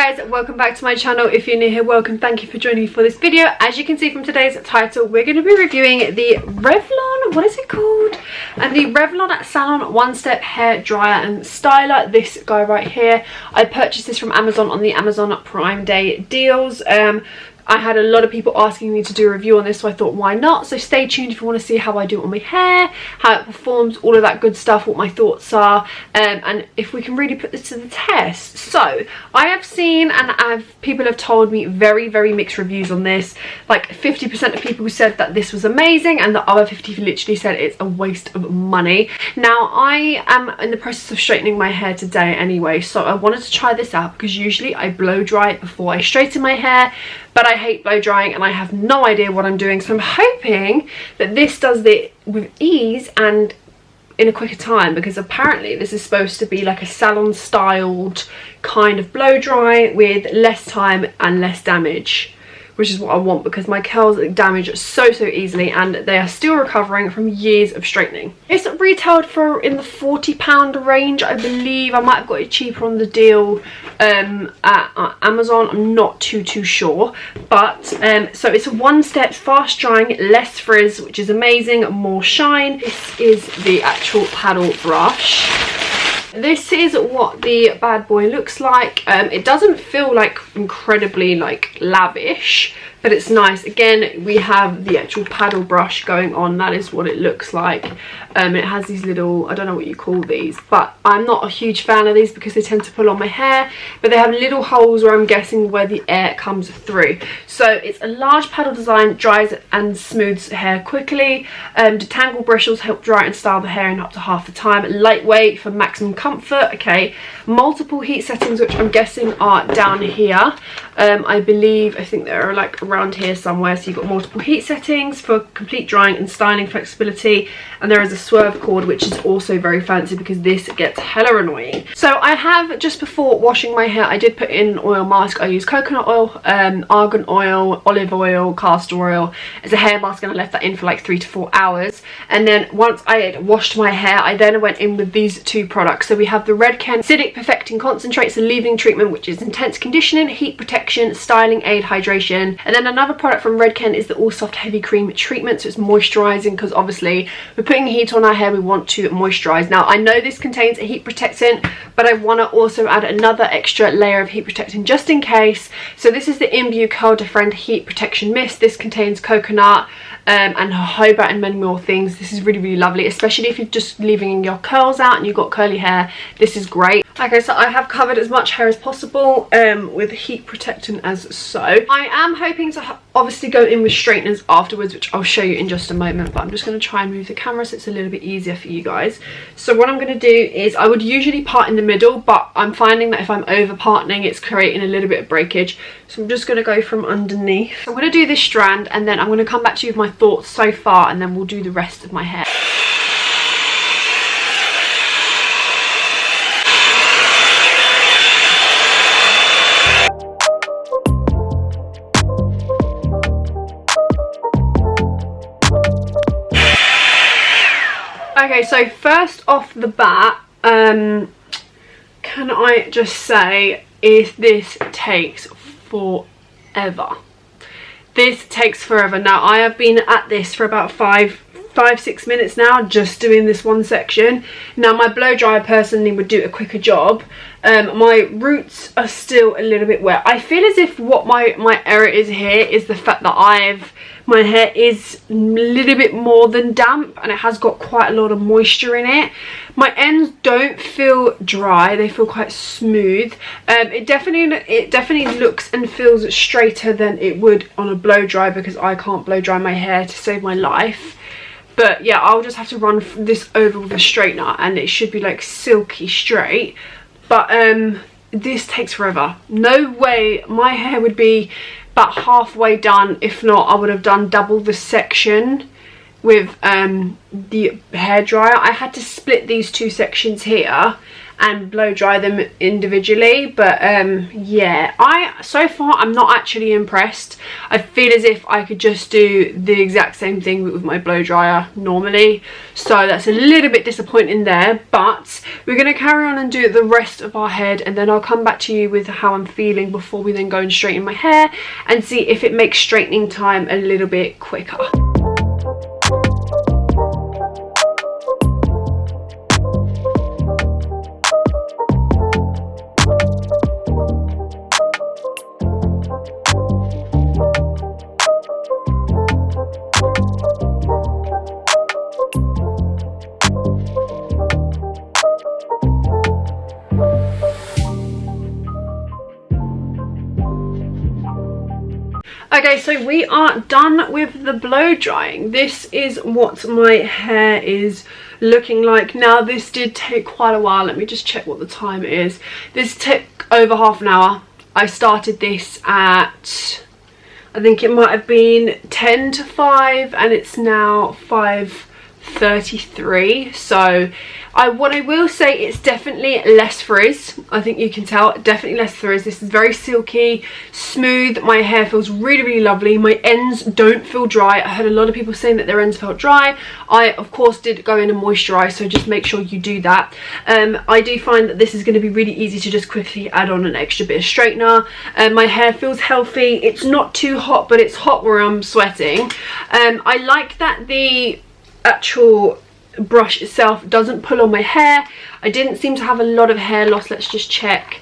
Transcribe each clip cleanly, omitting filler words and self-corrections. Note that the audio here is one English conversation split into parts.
guys, welcome back to my channel. If you're new here, welcome. Thank you for joining me for this video. As you can see from today's title, we're going to be reviewing the Revlon, what is it called? And the Revlon Salon One Step Hair Dryer and Styler. This guy right here. I purchased this from Amazon on the Amazon Prime Day deals. I had a lot of people asking me to do a review on this, so I thought, why not? So stay tuned if you want to see how I do it on my hair, how it performs, all of that good stuff, what my thoughts are, and if we can really put this to the test. So I have seen, and people have told me very, very mixed reviews on this. Like 50% of people said that this was amazing, and the other 50 literally said it's a waste of money. Now I am in the process of straightening my hair today anyway, so I wanted to try this out because usually I blow dry it before I straighten my hair, but I hate blow drying and I have no idea what I'm doing, so I'm hoping that this does it with ease and in a quicker time, because apparently this is supposed to be like a salon styled kind of blow dry with less time and less damage, which is what I want because my curls damage so easily and they are still recovering from years of straightening. It's retailed for in the £40 range, I believe. I might have got it cheaper on the deal at Amazon. I'm not too sure, but so it's a one step, fast drying, less frizz, which is amazing, more shine. This is the actual paddle brush. This is what the bad boy looks like. It doesn't feel like incredibly like lavish, but it's nice. Again, we have the actual paddle brush going on. That is what it looks like. It has these little, I don't know what you call these, but I'm not a huge fan of these because they tend to pull on my hair, but they have little holes where I'm guessing where the air comes through. So it's a large paddle design, dries and smooths hair quickly. Detangle bristles help dry and style the hair in up to half the time. Lightweight for maximum comfort. Okay, multiple heat settings, which I'm guessing are down here. I think they're like around here somewhere. So you've got multiple heat settings for complete drying and styling flexibility, and there is a swerve cord, which is also very fancy because this gets hella annoying. So I have, just before washing my hair, I did put in an oil mask. I used coconut oil, argan oil, olive oil, castor oil as a hair mask, and I left that in for like 3 to 4 hours. And then once I had washed my hair, I then went in with these two products. So we have the Redken Acidic Perfecting Concentrates and Leave-In Treatment, which is intense conditioning, heat protection, styling aid, hydration. And then another product from Redken is the All Soft Heavy Cream Treatment. So it's moisturizing because obviously we're putting heat on our hair, we want to moisturize. Now I know this contains a heat protectant, but I want to also add another extra layer of heat protectant just in case. So this is the Imbue Curl Defend Heat Protection Mist. This contains coconut and jojoba and many more things. This is really lovely, especially if you're just leaving your curls out and you've got curly hair. This is great. Okay, so I have covered as much hair as possible with heat protectant as so. I am hoping to obviously go in with straighteners afterwards, which I'll show you in just a moment, but I'm just going to try and move the camera so it's a little bit easier for you guys. So what I'm going to do is, I would usually part in the middle, but I'm finding that if I'm over parting, it's creating a little bit of breakage. So I'm just going to go from underneath. I'm going to do this strand and then I'm going to come back to you with my thoughts so far, and then we'll do the rest of my hair. Okay, so first off the bat, can I just say, this takes forever. This takes forever. Now I have been at this for about 5-6 minutes now, just doing this one section. Now my blow dryer personally would do a quicker job. My roots are still a little bit wet. I feel as if what my error is here is the fact that my hair is a little bit more than damp and it has got quite a lot of moisture in it. My ends don't feel dry, they feel quite smooth. It definitely looks and feels straighter than it would on a blow dry, because I can't blow dry my hair to save my life. But yeah, I'll just have to run this over with a straightener and it should be like silky straight. But this takes forever. No way, my hair would be about halfway done. If not, I would have done double the section with the hairdryer. I had to split these two sections here and blow dry them individually, but yeah, so far I'm not actually impressed. I feel as if I could just do the exact same thing with my blow dryer normally, so that's a little bit disappointing there. But we're going to carry on and do the rest of our head, and then I'll come back to you with how I'm feeling before we then go and straighten my hair and see if it makes straightening time a little bit quicker. Okay, so we are done with the blow drying. This is what my hair is looking like now. This did take quite a while. Let me just check what the time is. This took over half an hour. I started this at, I think it might have been 10 to 5 and it's now 5:33. So what I will say, it's definitely less frizz. I think you can tell, definitely less frizz. This is very silky, smooth. My hair feels really, really lovely. My ends don't feel dry. I heard a lot of people saying that their ends felt dry. I, of course, did go in and moisturize, so just make sure you do that. I do find that this is going to be really easy to just quickly add on an extra bit of straightener. My hair feels healthy. It's not too hot, but it's hot where I'm sweating. I like that the actual brush itself doesn't pull on my hair. I didn't seem to have a lot of hair loss. Let's just check.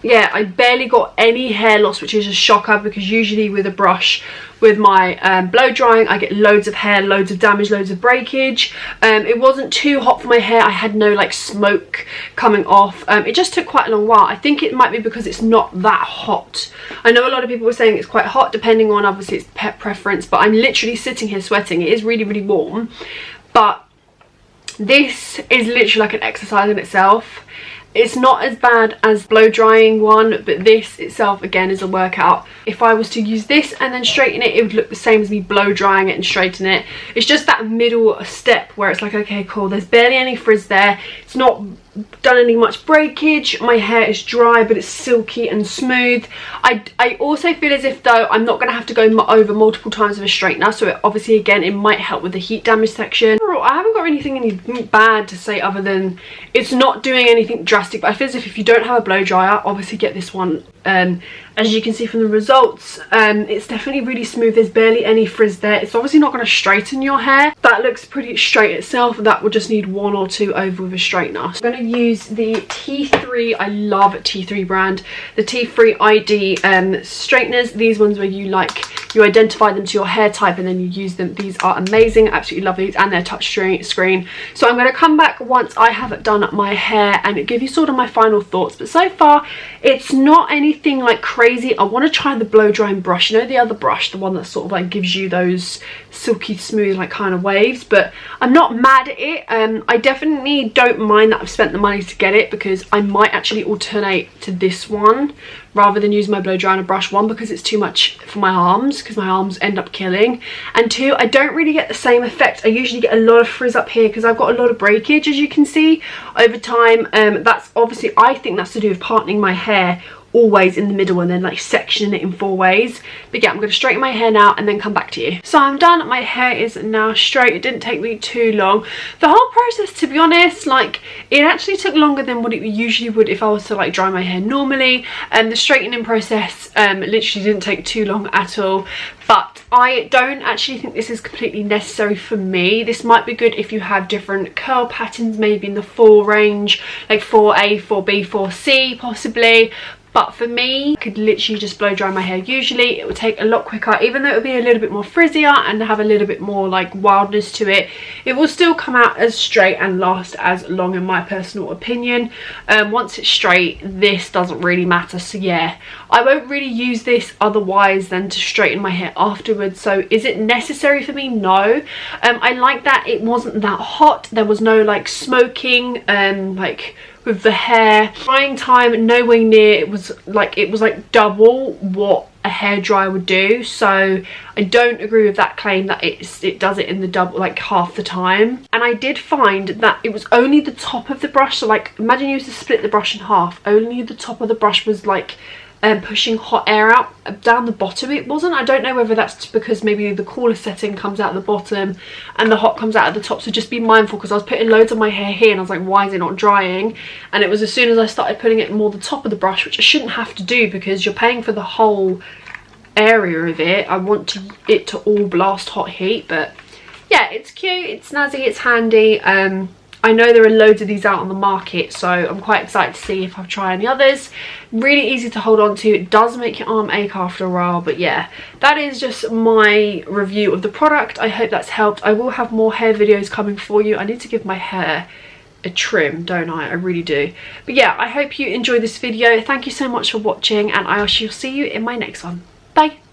Yeah, I barely got any hair loss, which is a shocker, because usually with a brush, with my blow drying, I get loads of hair, loads of damage, loads of breakage. It wasn't too hot for my hair. I had no like smoke coming off. It just took quite a long while. I think it might be because it's not that hot. I know a lot of people were saying it's quite hot, depending on obviously it's pet preference, but I'm literally sitting here sweating. It is really, really warm, but this is literally like an exercise in itself. It's not as bad as blow drying one, but this itself again is a workout. If I was to use this and then straighten it, it would look the same as me blow drying it and straighten it. It's just that middle step where it's like, okay, cool, there's barely any frizz there. It's not done any much breakage. My hair is dry, but it's silky and smooth. I also feel as if though I'm not going to have to go over multiple times with a straightener, so it, obviously again it might help with the heat damage section. I haven't got anything bad to say other than it's not doing anything drastic, but I feel as if you don't have a blow dryer, obviously get this one. As you can see from the results, it's definitely really smooth. There's barely any frizz there. It's obviously not going to straighten your hair. That looks pretty straight itself. That will just need one or two over with a straightener. So I'm going to use the T3. I love T3 brand. The T3 ID straighteners. These ones where you identify them to your hair type and then you use them. These are amazing. Absolutely love these, and they're touch screen. So I'm going to come back once I have done my hair and give you sort of my final thoughts. But so far, it's not anything like crazy. I want to try the blow drying brush, you know, the other brush, the one that sort of like gives you those silky smooth like kind of waves, but I'm not mad at it. I definitely don't mind that I've spent the money to get it, because I might actually alternate to this one rather than use my blow dry and a brush. One, because it's too much for my arms, because my arms end up killing, and two, I don't really get the same effect. I usually get a lot of frizz up here because I've got a lot of breakage, as you can see, over time. That's obviously, I think that's to do with parting my hair always in the middle and then like sectioning it in 4 ways. But yeah, I'm going to straighten my hair now and then come back to you. So I'm done. My hair is now straight. It didn't take me too long. The whole process, to be honest, like it actually took longer than what it usually would if I was to like dry my hair normally. And the straightening process literally didn't take too long at all. But I don't actually think this is completely necessary for me. This might be good if you have different curl patterns, maybe in the 4 range, like 4A, 4B, 4C possibly. But for me, I could literally just blow dry my hair. Usually it would take a lot quicker, even though it would be a little bit more frizzier and have a little bit more like wildness to it. It will still come out as straight and last as long, in my personal opinion. Once it's straight, this doesn't really matter. So yeah, I won't really use this otherwise than to straighten my hair afterwards. So is it necessary for me? No. I like that it wasn't that hot. There was no like smoking, like with the hair. Drying time nowhere near. It was like double what a hairdryer would do. So I don't agree with that claim that it does it in the double, like half the time. And I did find that it was only the top of the brush. So like imagine you used to split the brush in half, only the top of the brush was like pushing hot air out. Down the bottom it wasn't. I don't know whether that's because maybe the cooler setting comes out the bottom and the hot comes out at the top, so just be mindful, because I was putting loads of my hair here and I was like, why is it not drying? And it was as soon as I started putting it more the top of the brush, which I shouldn't have to do because you're paying for the whole area of it. I want it to all blast hot heat. But yeah, it's cute, it's snazzy, it's handy. I know there are loads of these out on the market, so I'm quite excited to see if I'll try any others. Really easy to hold on to. It does make your arm ache after a while, but yeah, that is just my review of the product. I hope that's helped. I will have more hair videos coming for you. I need to give my hair a trim, don't I? I really do. But yeah, I hope you enjoyed this video. Thank you so much for watching, and I shall see you in my next one. Bye.